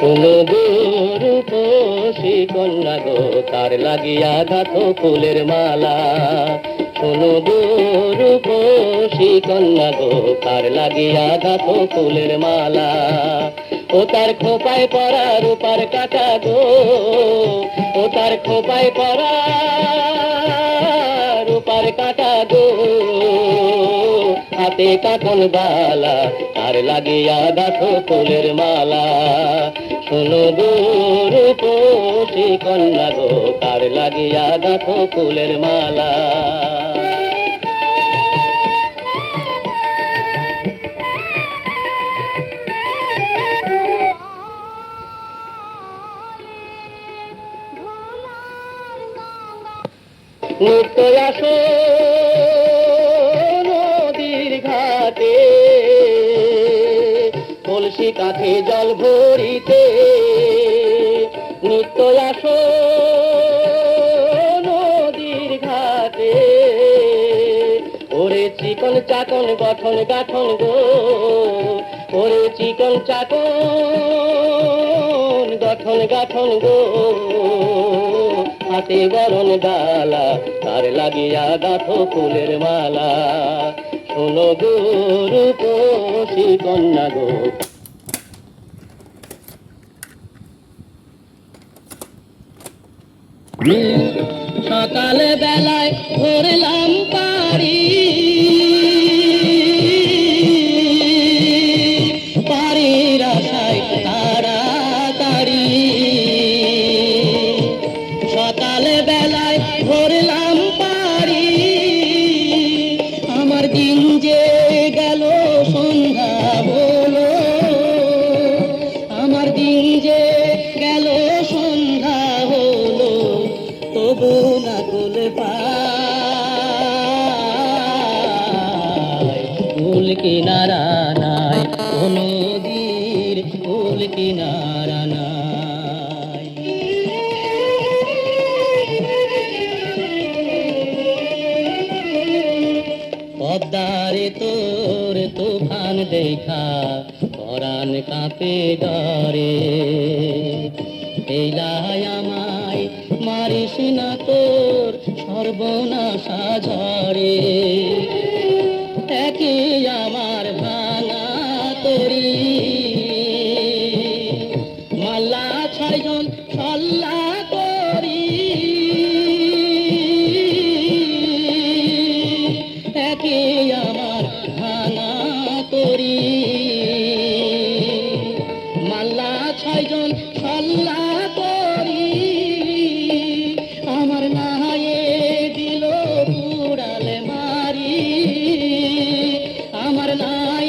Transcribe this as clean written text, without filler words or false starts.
শোনো গো রূপসী কন্যা গো, তার লাগিয়া গাঁথো ফুলের মালা। শোনো গো রূপসী কন্যা গো, তার লাগিয়া গাঁথো ফুলের মালা। ও তার খোপায় পরা রূপার কাটা গো, ও তার খোপায় পরা রূপার কাটা গো, হাতে কাটন বালা, তার লাগিয়া গাঁথো ফুলের মালা। শোনো গো রূপসী কন্যা গো, তার লাগিয়া গাঁথো ফুলের মালা। নিত্য আসো নদীর ঘাটে, কলসি কাঠে জল ভরিতে। নিত্য আসো নদীর ঘাটে, ওরে চিকন চাকন গঠন গাঠন গো, ওরে চিকন চাকন গঠন গাঠন গো, হাতে বরণ ডালা, তার লাগিয়া গাঁথো ফুলের মালা। শোনো গো রূপসী কন্যা গো। সকাল বেলায় ধরলাম পারি, পারির আশায় তাড়াতাড়ি। সকাল বেলায় ধরলাম পারি, আমার দিন যে গেল সন্ধ্যা হলো, আমার দিন যে গেল সন্ধ্যা হলো, তবু না কুল পায়। কুল কিনারা নাই ও নদীর, কুল কিনারা নাই। পদ্মারে তোর তুফান দেখা, পরাণ কাঁপে ডরে। এইলাই আমায় মারিস না, তোর সর্বনাশা ঝরে। একে আমার ভাঙা তরি, মাল্লা ছয়জন সল্লা করি। একে আমার ভাঙা তরি, মাল্লা ছয়জন সল্লা করি। আমার নাহায়ে দিল পুরালে মারি, আমার নাই